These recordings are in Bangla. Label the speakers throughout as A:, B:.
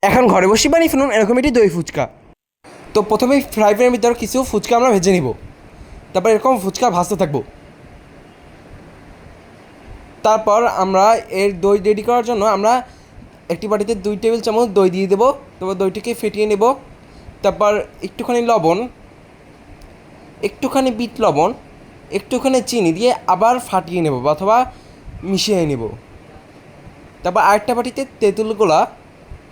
A: এখন ঘরে বসে বানিয়ে ফেলুন এরকম একটি দই ফুচকা। তো প্রথমেই ফ্রাই প্যানের ভিতর কিছু ফুচকা আমরা ভেজে নিব, তারপর এরকম ফুচকা ভাজতে থাকবো। তারপর আমরা এর দই রেডি করার জন্য আমরা একটি বাটিতে 2 টেবিল চামচ দই দিয়ে দেবো। তারপর দইটিকে ফেটিয়ে নেব। তারপর একটুখানি লবণ, একটুখানি বিট লবণ, একটুখানি চিনি দিয়ে আবার ফাটিয়ে নেব অথবা মিশিয়ে নেব। তারপর আরেকটা বাটিতে তেঁতুল গোলা,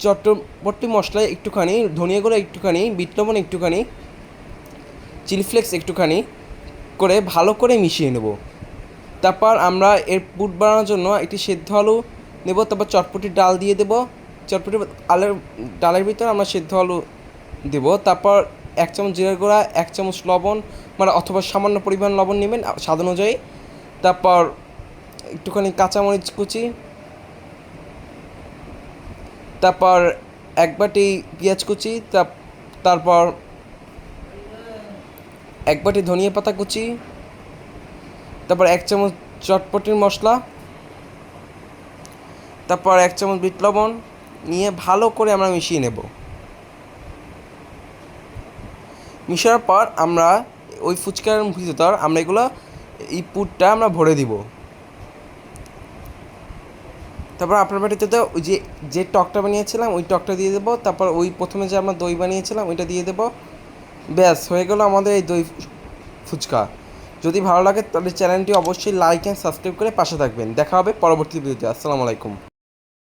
A: চটপটি মশলা একটুখানি, ধনিয়া গুঁড়ো একটুখানি, বিট লবণ একটুখানি, চিলি ফ্লেক্স একটুখানি করে ভালো করে মিশিয়ে নেব। তারপর আমরা এর পুর বানানোর জন্য একটি সেদ্ধ আলু নেব। তারপর চটপটির ডাল দিয়ে দেবো। চটপটি ডালের ভিতরে আমরা সেদ্ধ আলু দেবো। তারপর 1 চামচ জিরার গুঁড়া, 1 চামচ লবণ, মানে অথবা সামান্য পরিমাণ লবণ নেবেন স্বাদ অনুযায়ী। তারপর একটুখানি কাঁচামরিচ কুচি, তারপর 1 বাটি পেঁয়াজ কুচি, তারপর 1 বাটি ধনিয়া পাতা কুচি, তারপর 1 চামচ চটপটির মশলা, তারপর 1 চামচ বিট লবণ নিয়ে ভালো করে আমরা মিশিয়ে নেব। মিশানোর পর আমরা ওই ফুচকার ভিতর আমরা এগুলো এই পুরটা আমরা ভরে দিব। তারপর আপনার বাটিতে তো ওই যে টকটা বানিয়েছিলাম ওই টকটা দিয়ে দেবো। তারপর ওই প্রথমে যে আমরা দই বানিয়েছিলাম ওইটা দিয়ে দেবো। ব্যাস হয়ে গেল আমাদের এই দই ফুচকা। যদি ভালো লাগে তাহলে চ্যানেলটি অবশ্যই লাইক অ্যান্ড সাবস্ক্রাইব করে পাশে থাকবেন। দেখা হবে পরবর্তী ভিডিওতে। আসসালামু আলাইকুম।